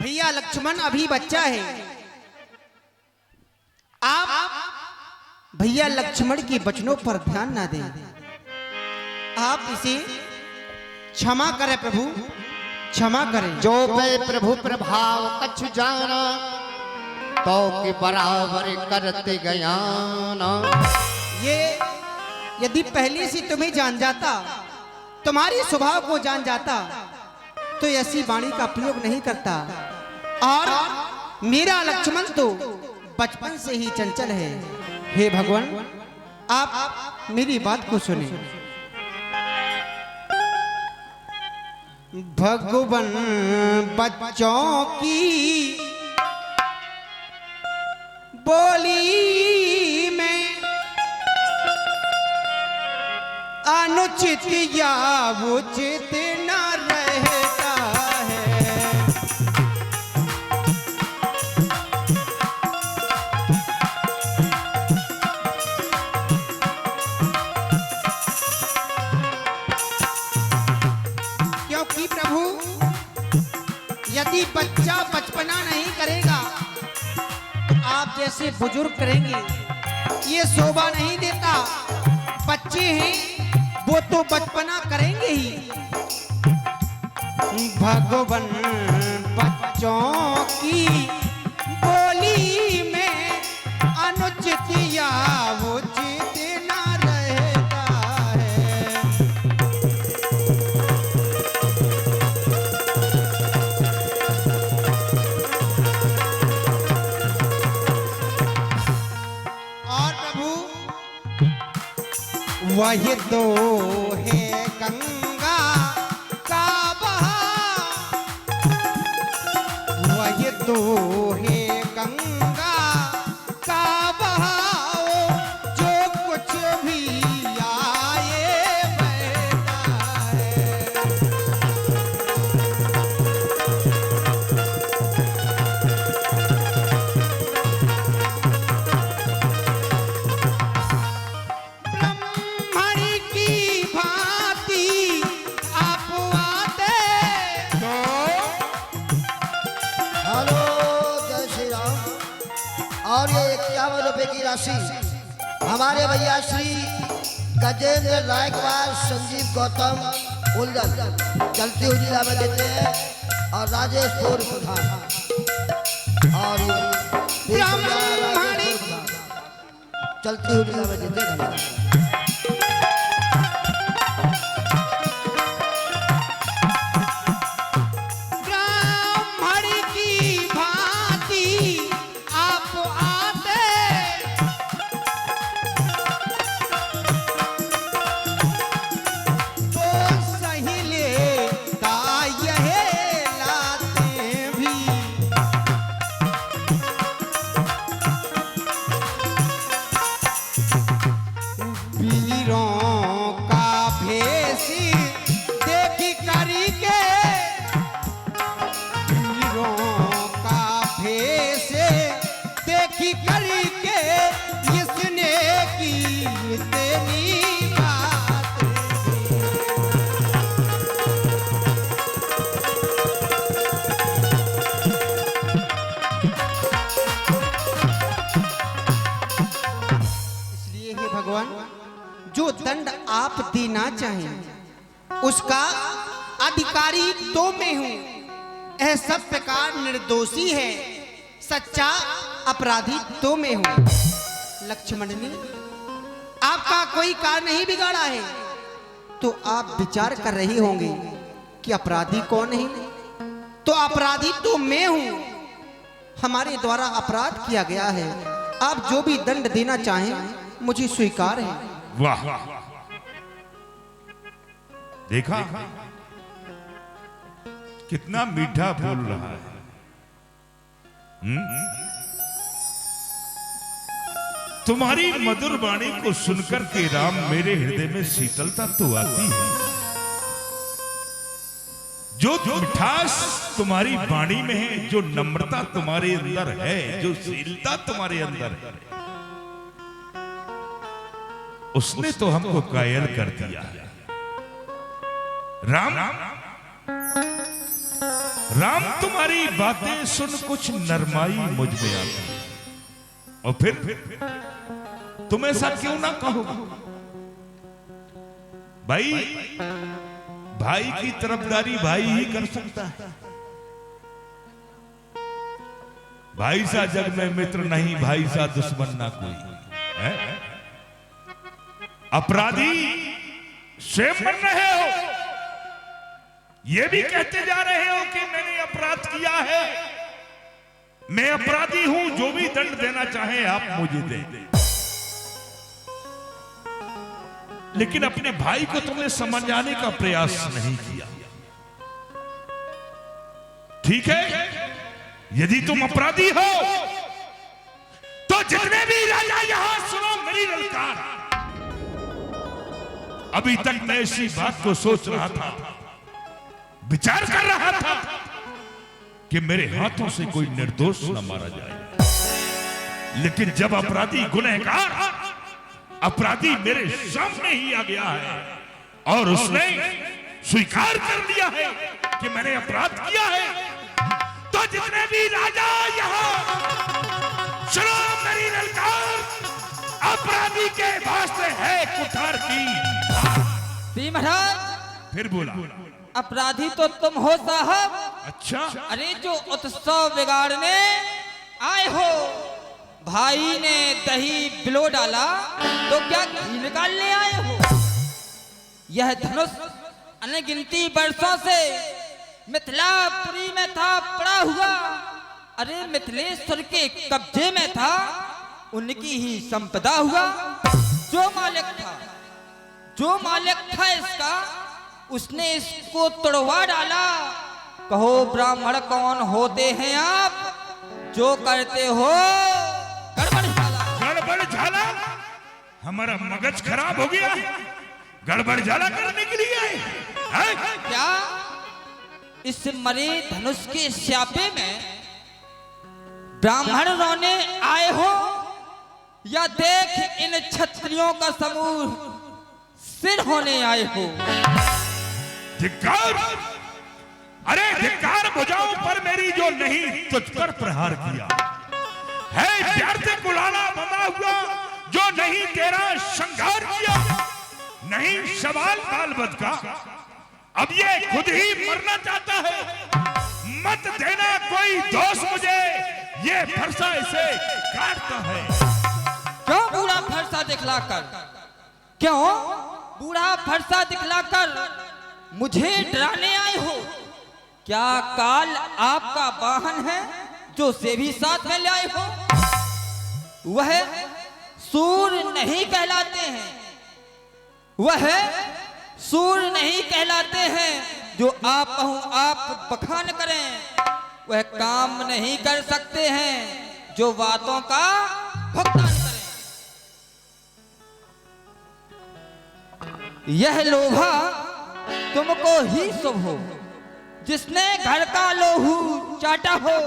भैया लक्ष्मण अभी बच्चा है। आप भैया लक्ष्मण के वचनों पर ध्यान ना दें। आप इसे क्षमा करें प्रभु, क्षमा करें। जो पे प्रभु प्रभाव कछु जाना तो के बराबर करते गया ना। ये यदि पहले से तुम्हें जान जाता, तुम्हारी स्वभाव को जान जाता, तो ऐसी वाणी का प्रयोग नहीं करता। और मेरा लक्ष्मण तो बचपन से ही चंचल है। हे भगवान, आप मेरी बात को सुने। भगवान बच्चों की बोली में अनुचित या उचित न रहता है। क्योंकि प्रभु यदि बच्चा बचपना नहीं करेगा, आप जैसे बुजुर्ग करेंगे, ये शोभा नहीं देता। बच्चे हैं वो तो बचपना करेंगे ही। भगवान बच्चों की बोली में अनुचित या उचित न रहता है। और प्रभु वही तो है गंगा का बहाव, वही तो है गंगा का बहाव, जो कुछ भी आए बहता है। ब्रह्मणि की भांति आप आते। हेलो जय श्री राम। और ये 51 रुपए की राशि हमारे भैया श्री गजेंद्र नायकवार, संजीव गौतम उलगन चलती हुई जिला में देते हैं, और राजेश पूर्व प्रधान और ब्राह्मणी चलती हुई जिला में देते हैं। ब्राह्मण की भांति आप आते, तो सही लेता यह लाते भी। वीरों का भेष देखी करके, वीरों का भेष देखी करके, इसने की इतनी बात। इसलिए हे भगवान, जो दंड आप देना चाहें उसका अधिकारी तो मैं हूं। यह सब प्रकार निर्दोषी है, सच्चा अपराधी तो मैं हूं। लक्ष्मण ने आपका कोई कार्य नहीं बिगाड़ा है, तो आप विचार कर रही होंगे कि अपराधी कौन है। तो अपराधी तो मैं हूं। हमारे द्वारा अपराध किया गया है। आप जो भी दंड देना चाहें मुझे स्वीकार है। वाह, देखा कितना मीठा बोल रहा है। तुम्हारी मधुर वाणी को सुनकर के राम मेरे हृदय में शीतलता तो आती है। जो मिठास तुम्हारी वाणी में है, जो नम्रता तुम्हारे अंदर है, जो शीलता तुम्हारे अंदर है, उसने तो हमको कायल कर दिया है। राम राम तुम्हारी बातें सुन कुछ नरमाई मुझ में आती, और फिर तुम ऐसा क्यों ना कहो? भाई भाई की तरफदारी भाई ही कर सकता है। भाई सा जग में मित्र नहीं, भाई सा दुश्मन ना कोई है। अपराधी स्वयं बन रहे हो, ये भी कहते जा रहे हो कि मैंने अपराध किया है, मैं अपराधी हूं, जो भी दंड देना चाहे आप मुझे दें। लेकिन अपने भाई को तुमने समझाने का प्रयास नहीं किया। ठीक है, यदि तुम अपराधी हो तो जितने भी राजा यहां सुनो मेरी ललकार। अभी तक मैं इसी बात को सोच रहा था, विचार कर रहा था कि मेरे हाथों से कोई निर्दोष न मारा जाए, लेकिन जब अपराधी गुनहगार अपराधी मेरे सामने ही आ गया है और उसने स्वीकार कर लिया है कि मैंने अपराध किया है, तो जितने भी राजा यहां सुनो मेरी ललकार, अपराधी के वास्ते है कुठार की। महाराज फिर बोला, अपराधी तो तुम हो साहब। अच्छा, अरे जो उत्सव बिगाड़ने आए हो, भाई ने दही बिलो डाला तो क्या घी निकालने आए हो? यह धनुष अनगिनती वर्षों से मिथिलापुरी में था पड़ा हुआ। अरे मिथिलेश्वर के कब्जे में था, उनकी ही संपदा हुआ। जो मालिक था इसका, उसने इसको तोड़वा डाला। कहो ब्राह्मण कौन होते हैं आप, जो करते हो गड़बड़ झाला। हमारा मगज खराब हो गया, गड़बड़ झाला करने के लिए है? क्या इस मरे धनुष के स्यापे में ब्राह्मण रोने आए हो, या देख इन क्षत्रियों का समूह सिर होने आए हो? धिक्कार! अरे धिक्कार भुजाओं पर मेरी जो नहीं तुझ पर प्रहार किया है, प्यार से कुलाला बना हुआ जो नहीं तेरा श्रृंगार किया, नहीं सवाल बाल बद का, अब ये खुद ही मरना चाहता है। मत देना कोई दोष मुझे, ये फरसा इसे काटता है। क्यों बूढ़ा फरसा दिखलाकर, क्यों बूढ़ा फरसा दिखलाकर मुझे डराने आए हो? क्या काल आपका वाहन है जो से भी साथ में ले आए हो? वह सूर नहीं कहलाते हैं, वह सूर नहीं कहलाते हैं जो आप बखान करें। वह काम नहीं कर सकते हैं जो बातों का भुगतान करें। यह लोहा तुमको ही शुभ हो, जिसने घर का लोहू चाटा हो।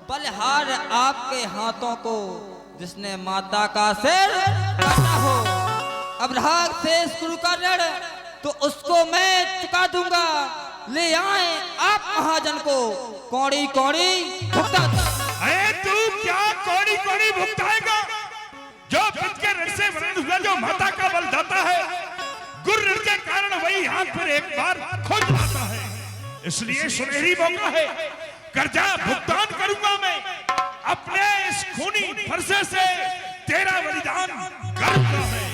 बलहार आपके हाथों को, जिसने माता का सिर काटा हो। अब राग से शुरू का ऋण तो उसको मैं चुका दूंगा। ले आए आप महाजन को, कौड़ी कौड़ी भुगता। अरे तू क्या कौड़ी कौड़ी भुगताएगा? जो पिता के ऋण से वृद्ध हुआ, जो माता का बल दाता है, गुर ऋण के कारण वही हाथ पर एक बार खो जाता है। इसलिए सुनहरी मौका है, कर्जा भुगतान करूंगा मैं। अपने इस खूनी फरसे से तेरा बलिदान करूंगा मैं।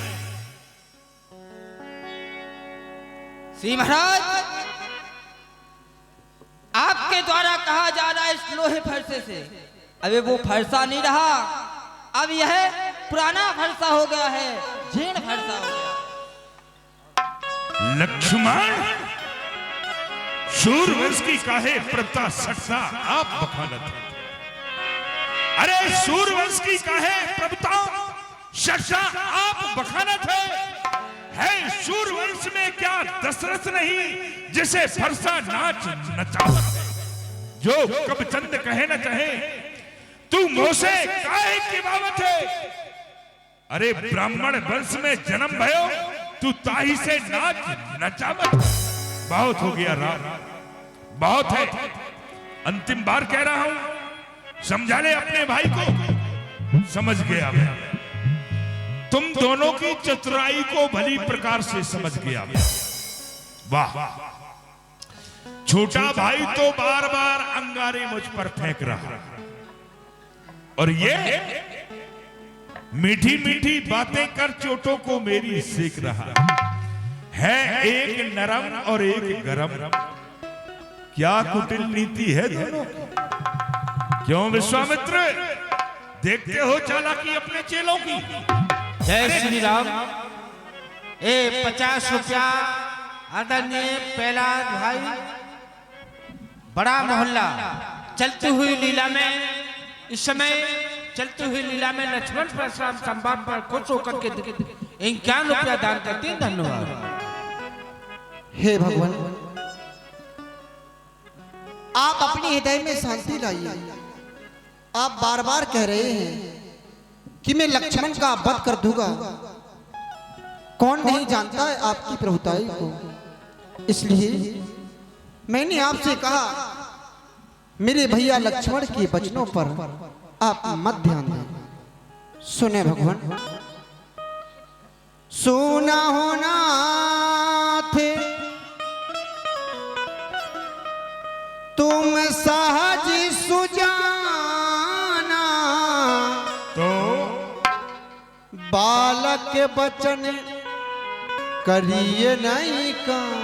श्री महाराज, आपके द्वारा कहा जा रहा है इस लोहे फरसे से, अबे वो फरसा नहीं रहा, अब यह पुराना फरसा हो गया है, जीर्ण फरसा हो गया। लक्ष्मण, सूरवंश की काहे प्रता सटता आप बखानत। अरे सूरवंश की काहे प्रभुता सटता आप बखानत है सूरवंश में क्या दशरथ नहीं जिसे फरसा नाच नचावत है? जो कब चंद कहे न चाहे, तू मोसे काहे की बावत है? अरे ब्राह्मण वंश में जन्म भयो, तू ताही से नाच नचावत। बहुत हो गया राम, बहुत है। अंतिम बार कह रहा हूं, समझा ले अपने भाई को। समझ गया मैं, तुम दोनों की चतुराई को भली प्रकार से समझ गया मैं। वाह, छोटा भाई तो बार बार अंगारे मुझ पर फेंक रहा, और ये मीठी मीठी बातें कर चोटों को मेरी सेक रहा है। एक नरम और एक गरम, क्या कुटिल नीति है दोनों की। क्यों विश्वामित्र, देखते हो चालाकी अपने चेलों की। जय श्री राम। 50 रुपया आदरणीय प्रहलाद भाई। बड़ा मोहल्ला चलती हुई लीला में, इस समय चलती हुई लीला में लक्ष्मण परशुराम संवाद पर खुश होकर के 51 रुपया दान करते हैं। धन्यवाद। हे भगवान, आप अपने हृदय में शांति लाइए। आप बार बार कह रहे हैं कि मैं लक्ष्मण का वध कर दूंगा। कौन नहीं जानता है आपकी प्रभुताई को। इसलिए मैंने आपसे कहा, मेरे भैया लक्ष्मण के वचनों पर आप मत ध्यान दें। सुने भगवान, सुना होना थे तुम सहज सुजाना, तो बालक के वचन करिए नहीं काम।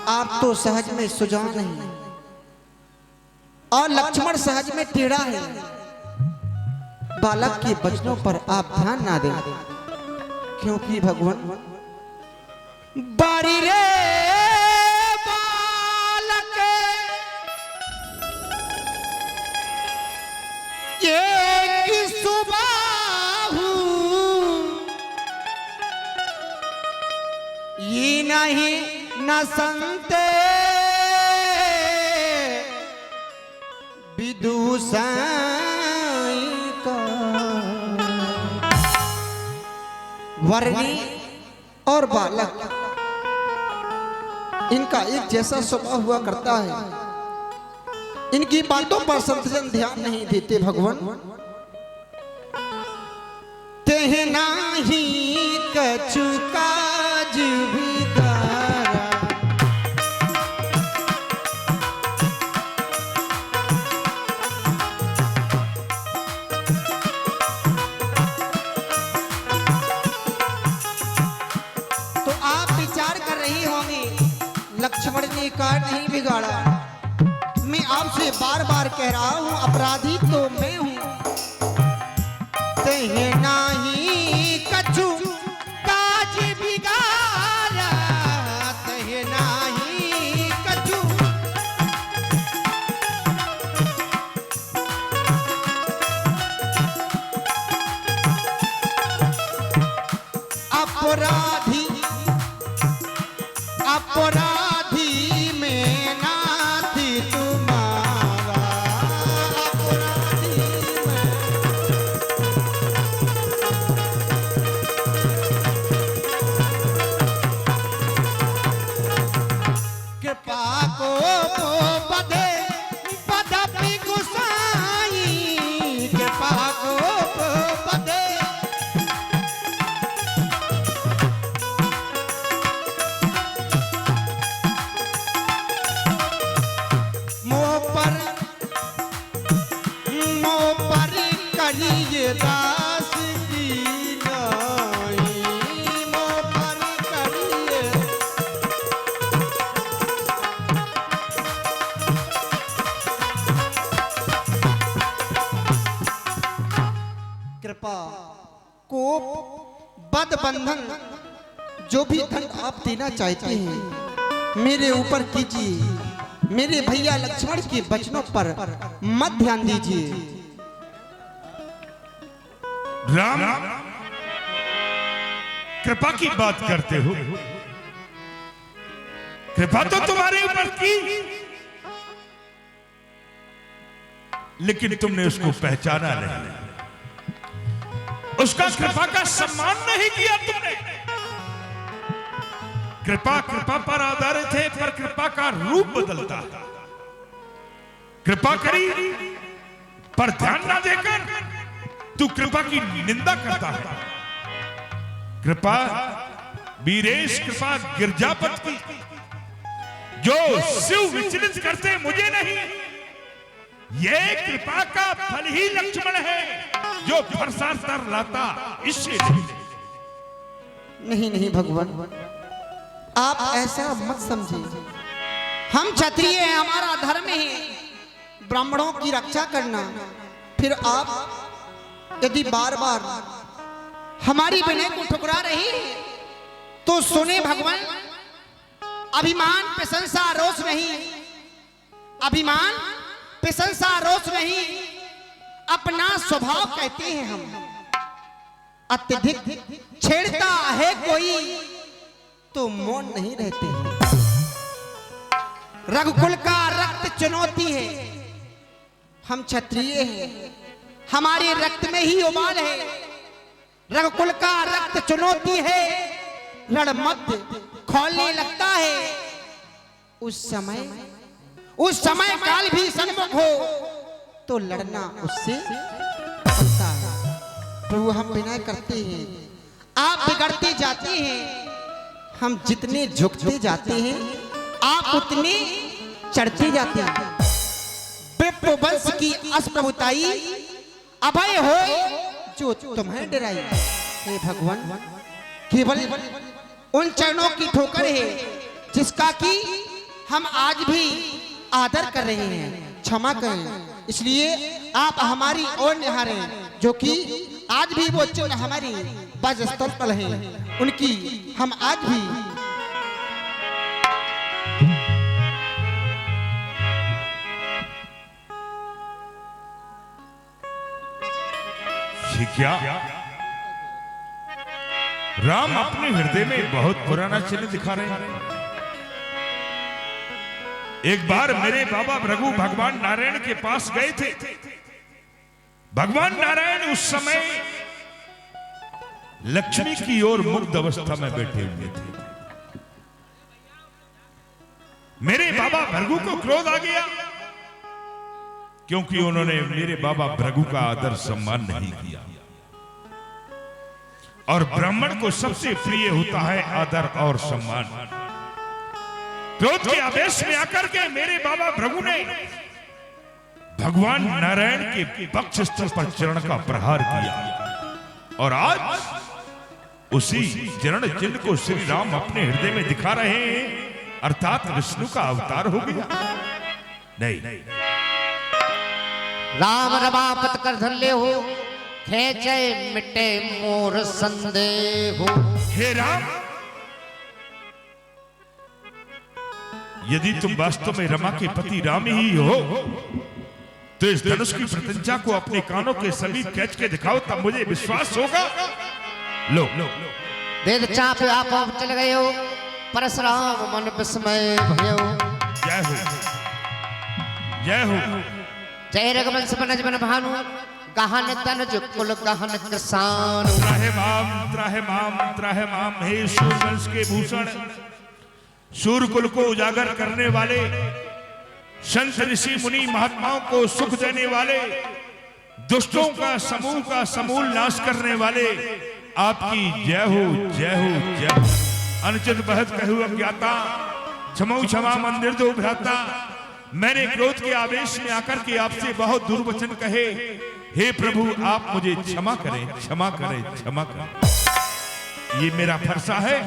आप तो सहज में सुजान नहीं, और लक्ष्मण सहज में टेढ़ा है। बालक के वचनों पर आप ध्यान ना दें, क्योंकि भगवान बारी रे बालक एक सुबाहु, ये नहीं न संते विदूषण का। वर्णी और बालक, इनका एक जैसा स्वभाव हुआ करता है। इनकी बातों पर संतजन ध्यान नहीं देते। भगवान तेह नाही कछु काज बिगाड़ा, तो आप विचार कर रही होंगी लक्ष्मण ने कार्य नहीं बिगाड़ा। मैं आपसे बार बार कह रहा हूं, अपराधी तो मैं हूं। तेहे नाही कछु काज बिगाड़ा, तेहे नाही कछु। अपराधी अपराधी में नाथी तुम्हारा, अपराधी में। कृपा को बधे बदपि गुसाई, कृपा को बधे। करिए दास की नाई, मोह पर करिए। कृपा कोप बद बंधन, जो भी दंड आप देना चाहते हैं मेरे ऊपर कीजिए। मेरे भैया लक्ष्मण के वचनों पर मत ध्यान दीजिए। राम, कृपा की बात करते हो। कृपा तो तुम्हारे ऊपर की, लेकिन तुमने उसको पहचाना नहीं, उसका कृपा का सम्मान नहीं किया तुमने। कृपा कृपा पर आधारित है, पर कृपा का रूप बदलता है। कृपा करी पर ध्यान ना देकर तू कृपा की निंदा करता है। कृपा वीरेश कृपा गिरजापत की, जो शिव विचलित करते मुझे नहीं, ये कृपा का फल ही लक्ष्मण है, जो फरसा तर लाता इससे नहीं नहीं भगवान, आप ऐसा मत समझिए। हम क्षत्रिय हैं, हमारा धर्म है ब्राह्मणों की रक्षा करना। फिर आप यदि बार बार हमारी विनय को ठुकरा रही है तो सुने भगवान, अभिमान प्रशंसा रोष नहीं, अभिमान प्रशंसा रोष नहीं, अपना स्वभाव कहते हैं हम। अत्यधिक छेड़ता है कोई तो मौन नहीं रहते हैं। रघुकुल का रक्त चुनौती है, हम क्षत्रिय हैं, हमारे रक्त में ही उबाल है। रघुकुल का रक्त चुनौती है, रणमध्य खौलने लगता है। उस समय काल भी सन्मुख हो तो लड़ना उससे पड़ता है। प्रभु हम विनय करते हैं, आप बिगड़ते जाते हैं। हम जितने झुकते जाते हैं आप उतने चढ़ते जाते हैं। विप्र वंश की अस्प्रभुताई अभय हो जो तुम्हें डराई। हे भगवान, केवल उन चरणों की ठोकर है जिसका कि हम आज भी आदर कर रहे हैं। क्षमा करें, इसलिए आप हमारी ओर निहारें, जो कि आज भी वो चिन्ह हमारी वजस्थल पर है, उनकी हम आज भी क्या राम अपने हृदय में बहुत पुराना चिन्ह दिखा रहे हैं। एक बार मेरे बाबा भृगु भगवान नारायण के पास गए थे। भगवान नारायण उस समय लक्ष्मी की ओर मुग्ध अवस्था में बैठे हुए थे। मेरे बाबा भृगु को क्रोध आ गया, क्योंकि उन्होंने मेरे बाबा भृगु का आदर सम्मान नहीं किया। और ब्राह्मण को सबसे प्रिय होता है आदर और सम्मान। क्रोध के आवेश में आकर के मेरे बाबा भृगु ने भगवान नारायण के पक्ष स्थल पर चरण का प्रहार किया। और आज उसी चरण चिन्ह को श्री राम अपने हृदय में दिखा रहे हैं, अर्थात विष्णु का अवतार हो गया। नहीं, राम रमापत कर धल्ले हो, खेचे मिटे मोर संदेह हो। हे राम, यदि तुम वास्तव में रमा के पति राम ही हो तो इस धनुष की प्रत्यंचा को अपने कानों के समीप खींच के दिखाओ, तब मुझे विश्वास होगा। लो वेद चाप आप चल गए हो, परशुराम मन विस्मय भयो। जय हो, जय हो। जय रघुवंश बनज बन भानु, गहन तनज कुल गहन किसान। त्राहे माम हे सूर्यवंश के भूषण, सूर्य कुल को उजागर करने वाले, संत ऋषि मुनि महात्माओं को सुख देने वाले, दुष्टों का समूल नाश करने वाले, आपकी जय हो, जय हो, जय हो। अनुचित बहत कहु अज्ञाता, क्षमौ क्षमा मंदिर दो भ्राता। मैंने क्रोध के आवेश में आकर के आपसे बहुत दुर्वचन कहे। हे प्रभु, आप मुझे क्षमा करें, क्षमा करें, क्षमा करें। ये मेरा फरसा है,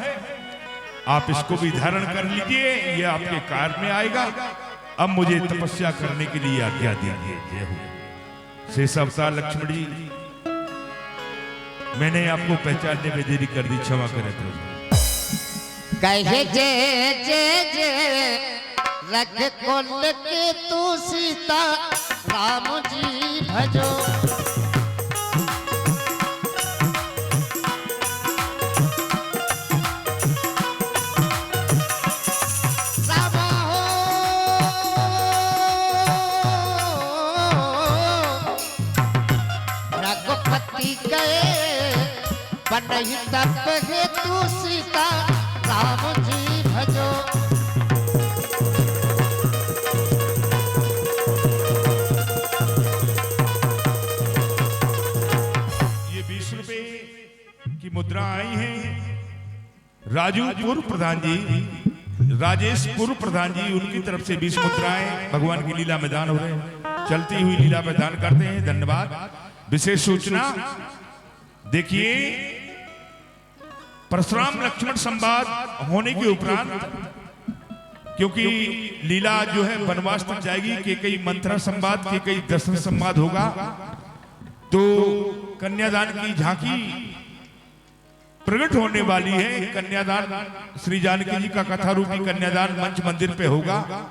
आप इसको भी धारण कर लीजिए, ये आपके कार्य में आएगा। अब मुझे तपस्या करने के लिए आज्ञा दीजिए। जय हो। शेष अवतार लक्ष्मण जी, मैंने आपको पहचानने में देरी कर दी, क्षमा करें प्रभु। कहे जय जय जय रघुकुल के तू सीता राम जी भजो। गए बनही तब तू सीता राम जी राजू पूर्व प्रधान जी, राजेश पूर्व प्रधान जी, उनकी तरफ से 20 मुद्राएं भगवान की लीला में दान हो रहे हैं। चलती हुई लीला में दान करते हैं। धन्यवाद। विशेष सूचना देखिए, परशुराम लक्ष्मण संवाद होने के उपरांत, क्योंकि लीला जो है वनवास तक जाएगी, केकई मंत्रा संवाद, केकई दशरथ संवाद होगा, तो कन्यादान की झांकी प्रकट होने वाली है। कन्यादान श्री जानकी जी का कथा रूपी कन्यादान मंच मंदिर पे होगा।